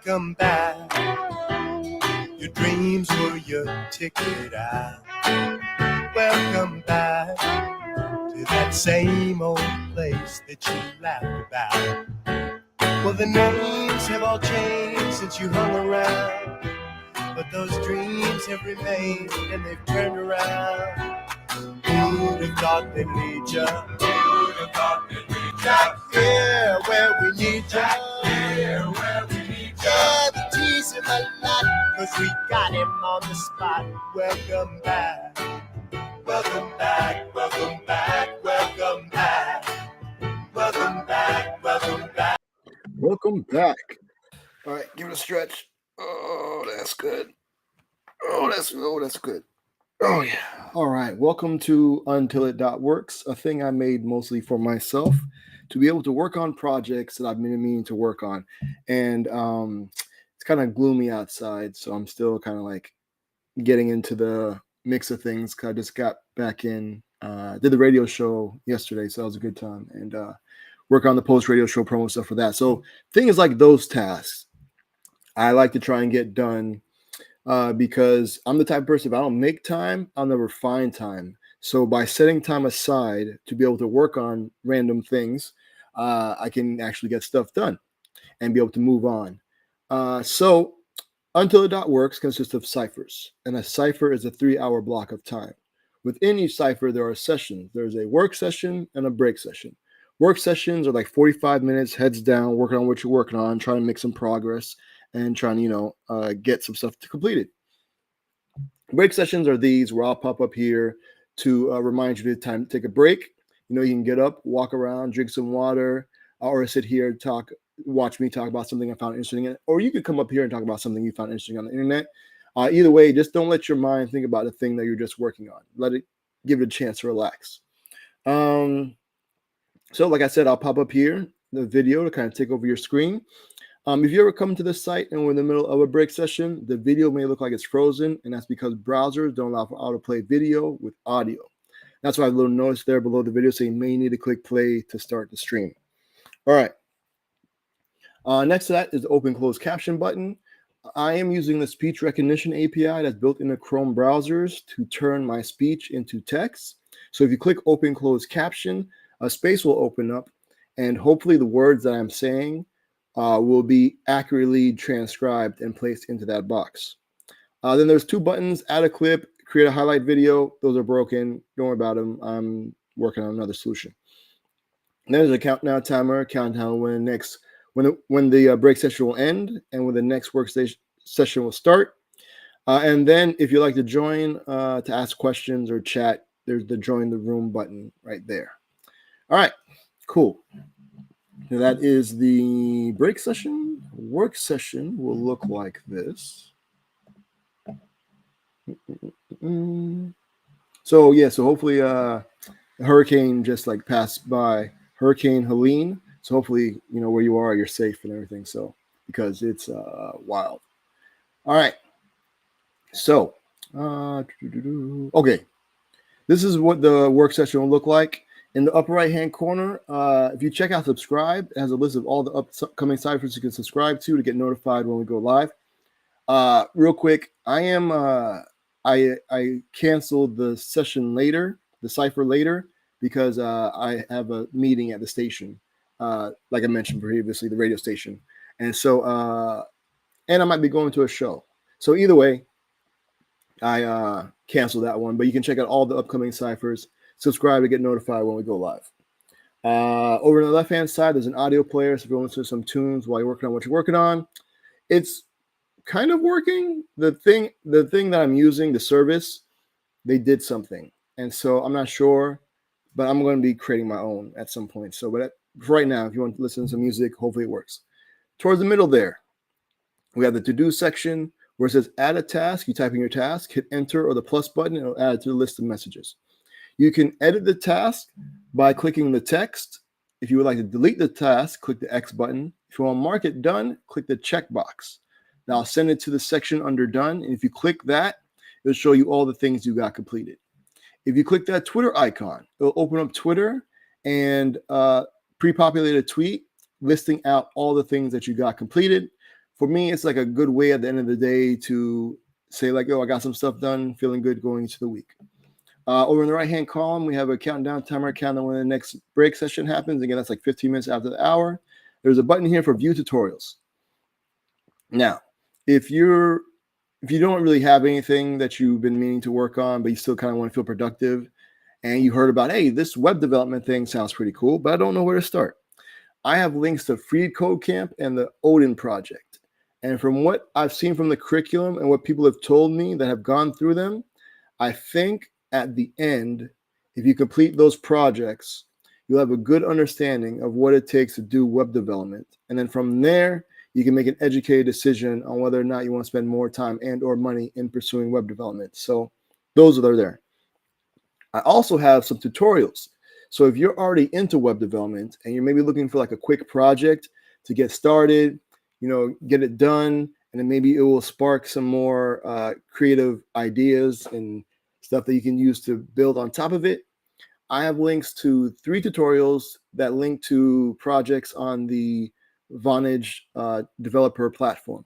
welcome back. Your dreams were your ticket out. Welcome back to that same old place that you laughed about. Well, the names have all changed since you hung around, but those dreams have remained and they've turned around. Who'd have thought they'd lead ya? Who'd have thought they'd lead ya? Back here where we need ya. Back here where we need ya. Yeah, the tease him a lot, 'cause we got him on the spot. Welcome back. Welcome back. Welcome back. Welcome back. Welcome back. Welcome back. Welcome back. All right, give it a stretch. Oh, that's good. Oh, that's good. Oh, yeah. All right. Welcome to untilit.works, a thing I made mostly for myself to be able to work on projects that I've been meaning to work on. And it's kind of gloomy outside, so I'm still kind of like getting into the mix of things. I just got back in, did the radio show yesterday, so that was a good time. And work on the post-radio show promo stuff for that. So things like those tasks, I like to try and get done because I'm the type of person, if I don't make time, I'll never find time. So by setting time aside to be able to work on random things, I can actually get stuff done and be able to move on. So untilit.works consists of ciphers, and a cipher is a 3-hour block of time. Within each cipher, there are sessions. There's a work session and a break session. Work sessions are like 45 minutes, heads down, working on what you're working on, trying to make some progress and trying to, get some stuff completed. Break sessions are these where I'll pop up here to remind you to time to take a break. You can get up, walk around, drink some water, or sit here, watch me talk about something I found interesting. Or you could come up here and talk about something you found interesting on the internet. Either way, just don't let your mind think about the thing that you're just working on. Give it a chance to relax. So like I said, I'll pop up here the video to kind of take over your screen. If you ever come to this site and we're in the middle of a break session, the video may look like it's frozen, and that's because browsers don't allow for autoplay video with audio. That's why I have a little notice there below the video, so you may need to click play to start the stream. All right. Next to that is the open close caption button. I am using the speech recognition API that's built into Chrome browsers to turn my speech into text. So if you click open close caption, a space will open up, and hopefully the words that I'm saying will be accurately transcribed and placed into that box. Then there's 2 buttons: add a clip, create a highlight video. Those are broken. Don't worry about them. I'm working on another solution. And there's a countdown timer, countdown when the break session will end and when the next workstation session will start. And then if you'd like to join to ask questions or chat, there's the join the room button right there. All right, cool. Now that is the break session. Work session will look like this. So hopefully hurricane just like passed by, Hurricane Helene. So hopefully, where you are, you're safe and everything. So, because it's wild. All right. So, okay. This is what the work session will look like. In the upper right-hand corner, if you check out subscribe, it has a list of all the upcoming ciphers you can subscribe to get notified when we go live. Real quick, I canceled the session later, the cipher later, because I have a meeting at the station, like I mentioned previously, the radio station. And so, and I might be going to a show. So either way, I canceled that one, but you can check out all the upcoming ciphers. Subscribe to get notified when we go live. Over on the left-hand side, there's an audio player. So if you want to listen to some tunes while you're working on what you're working on, it's kind of working. The thing that I'm using, the service, they did something. And so I'm not sure, but I'm going to be creating my own at some point. So, but for right now, if you want to listen to some music, hopefully it works. Towards the middle there, we have the to-do section where it says add a task. You type in your task, hit enter or the plus button, and it'll add it to the list of messages. You can edit the task by clicking the text. If you would like to delete the task, click the X button. If you want to mark it done, click the checkbox. Now I'll send it to the section under done. And if you click that, it'll show you all the things you got completed. If you click that Twitter icon, it'll open up Twitter and pre-populate a tweet listing out all the things that you got completed. for me, it's like a good way at the end of the day to say like, oh, I got some stuff done, feeling good going into the week. Over in the right-hand column, we have a countdown timer counting when the next break session happens. Again, that's like 15 minutes after the hour. There's a button here for view tutorials. Now, if you don't really have anything that you've been meaning to work on, but you still kind of want to feel productive, and you heard about, hey, this web development thing sounds pretty cool, but I don't know where to start. I have links to Freed Code Camp and the Odin project. And from what I've seen from the curriculum and what people have told me that have gone through them, I think at the end, if you complete those projects, you'll have a good understanding of what it takes to do web development. And then from there, you can make an educated decision on whether or not you want to spend more time and or money in pursuing web development. So those are there. I also have some tutorials. So if you're already into web development and you're maybe looking for like a quick project to get started, get it done, and then maybe it will spark some more creative ideas and stuff that you can use to build on top of it. I have links to 3 tutorials that link to projects on the Vonage developer platform.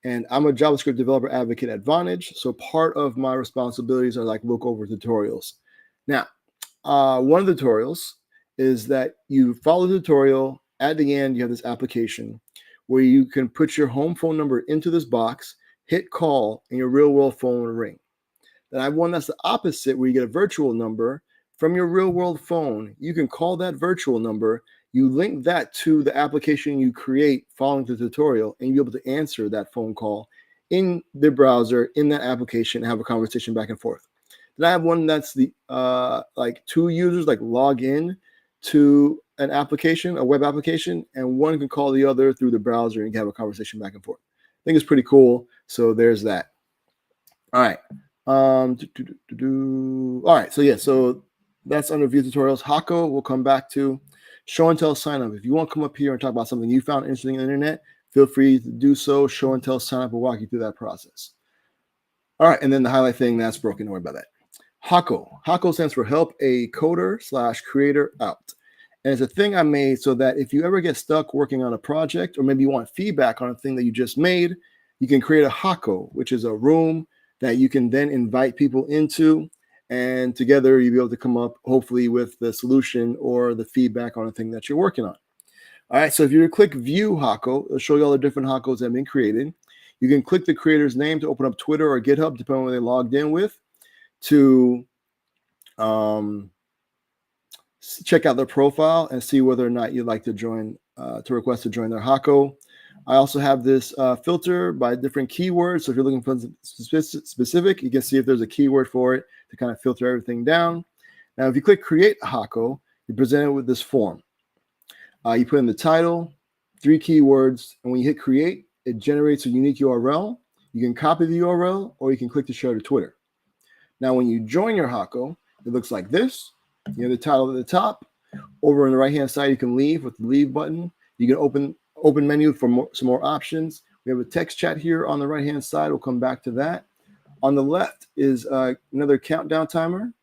And I'm a JavaScript developer advocate at Vonage, so part of my responsibilities are like look over tutorials. Now, one of the tutorials is that you follow the tutorial. At the end, you have this application where you can put your home phone number into this box, hit call, and your real world phone will ring. Then I have one that's the opposite, where you get a virtual number from your real world phone. You can call that virtual number. You link that to the application you create following the tutorial, and you'll be able to answer that phone call in the browser, in that application, and have a conversation back and forth. Then I have one that's the like 2 users like log in to an application, a web application, and one can call the other through the browser and you can have a conversation back and forth. I think it's pretty cool. So there's that. All right. All right. So yeah, so that's under view tutorials. Hako we'll come back to. Show and tell sign up. If you want to come up here and talk about something you found interesting on the internet, feel free to do so. Show and tell sign up will walk you through that process. All right. And then the highlight thing that's broken. Don't worry about that. Hako. Hako stands for Help a Coder/Creator Out. And it's a thing I made so that if you ever get stuck working on a project, or maybe you want feedback on a thing that you just made, you can create a Hako, which is a room that you can then invite people into, and together you'll be able to come up hopefully with the solution or the feedback on a thing that you're working on. All right, so if you click View Hako, it'll show you all the different Hakos that have been created. You can click the creator's name to open up Twitter or GitHub, depending on what they logged in with, to check out their profile and see whether or not you'd like to join, to request to join their Hako. I also have this filter by different keywords. So if you're looking for specific, you can see if there's a keyword for it to kind of filter everything down. Now, if you click Create Hako, you're presented with this form. You put in the title, 3 keywords, and when you hit Create, it generates a unique URL. You can copy the URL, or you can click to share to Twitter. Now, when you join your Hako, it looks like this. You have the title at the top. Over on the right-hand side, you can leave with the leave button. You can open menu for some more options. We have a text chat here on the right-hand side. We'll come back to that. On the left is another countdown timer.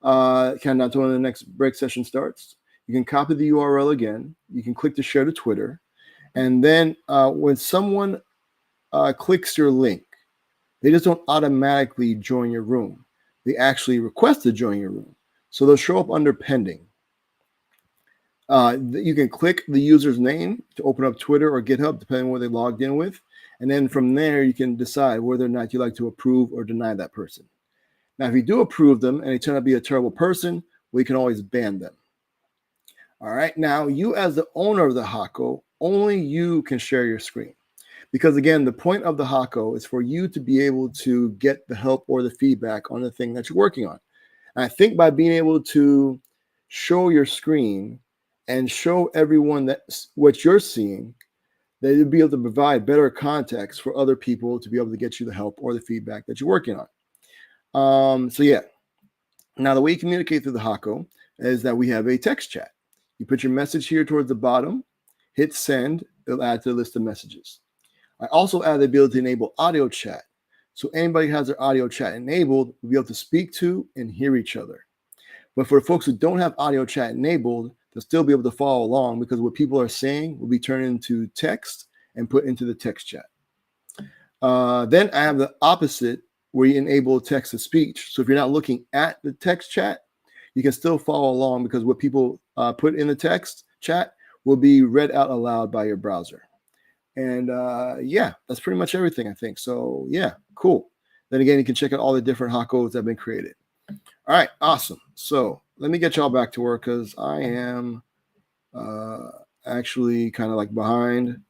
Countdown to when the next break session starts. You can copy the URL again. You can click to share to Twitter. And then when someone clicks your link, they just don't automatically join your room. They actually request to join your room. So they'll show up under pending. You can click the user's name to open up Twitter or GitHub, depending on what they logged in with. And then from there, you can decide whether or not you like to approve or deny that person. Now, if you do approve them and they turn out to be a terrible person, we can always ban them. All right. Now, you as the owner of the Hako, only you can share your screen. Because again, the point of the Hako is for you to be able to get the help or the feedback on the thing that you're working on. And I think by being able to show your screen and show everyone that's what you're seeing, that you'll be able to provide better context for other people to be able to get you the help or the feedback that you're working on. So yeah. Now, the way you communicate through the Hako is that we have a text chat. You put your message here towards the bottom, hit send, it'll add to the list of messages. I also add the ability to enable audio chat. So anybody who has their audio chat enabled will be able to speak to and hear each other. But for folks who don't have audio chat enabled, they'll still be able to follow along because what people are saying will be turned into text and put into the text chat. Then I have the opposite where you enable text to speech. So if you're not looking at the text chat, you can still follow along because what people put in the text chat will be read out aloud by your browser. And yeah, that's pretty much everything, I think. So yeah, cool. Then again, you can check out all the different hot codes that have been created. All right, awesome. So let me get y'all back to work because I am actually kind of like behind.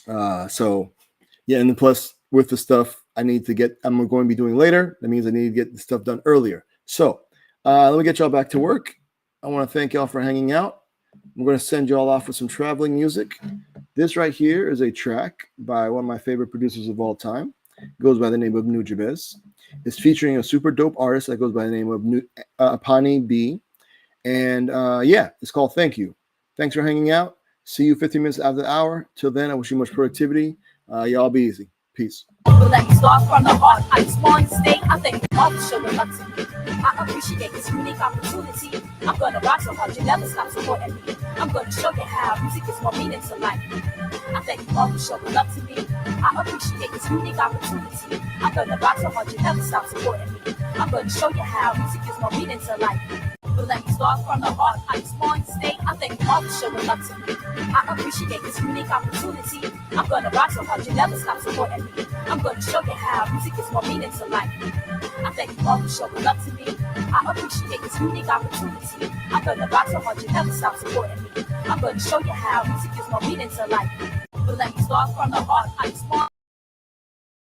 So yeah, and then plus with the stuff I'm going to be doing later, that means I need to get the stuff done earlier. So let me get y'all back to work. I want to thank y'all for hanging out. I'm going to send y'all off with some traveling music. This right here is a track by one of my favorite producers of all time. It goes by the name of Nujabes. It's featuring a super dope artist that goes by the name of Apani B. And yeah, it's called Thank You. Thanks for hanging out. See you 15 minutes after the hour. Till then, I wish you much productivity. Y'all be easy. Peace. But let me start from the heart. I just want to stay. I thank all for showing love to me. I appreciate this unique opportunity. I'm gonna rock so hard you never stop supporting me. I'm gonna show you how music is more meaning to life. I thank you all for showing love to me. I appreciate this unique opportunity. I'm gonna rock so hard you never stop supporting me. I'm gonna show you how music is more meaning to life. But let me start from the heart. I just want to stay. I thank you all for showing love to me. I appreciate this unique opportunity. I'm gonna rock so hard you never stop supporting me. I'm gonna show you how music is more meaning to life. I thank you all for showing love to me. I appreciate this unique opportunity. I'm gonna rock so hard you never stop supporting me. I'm gonna show you how music is more meaning to life. But let me start from the heart. I just want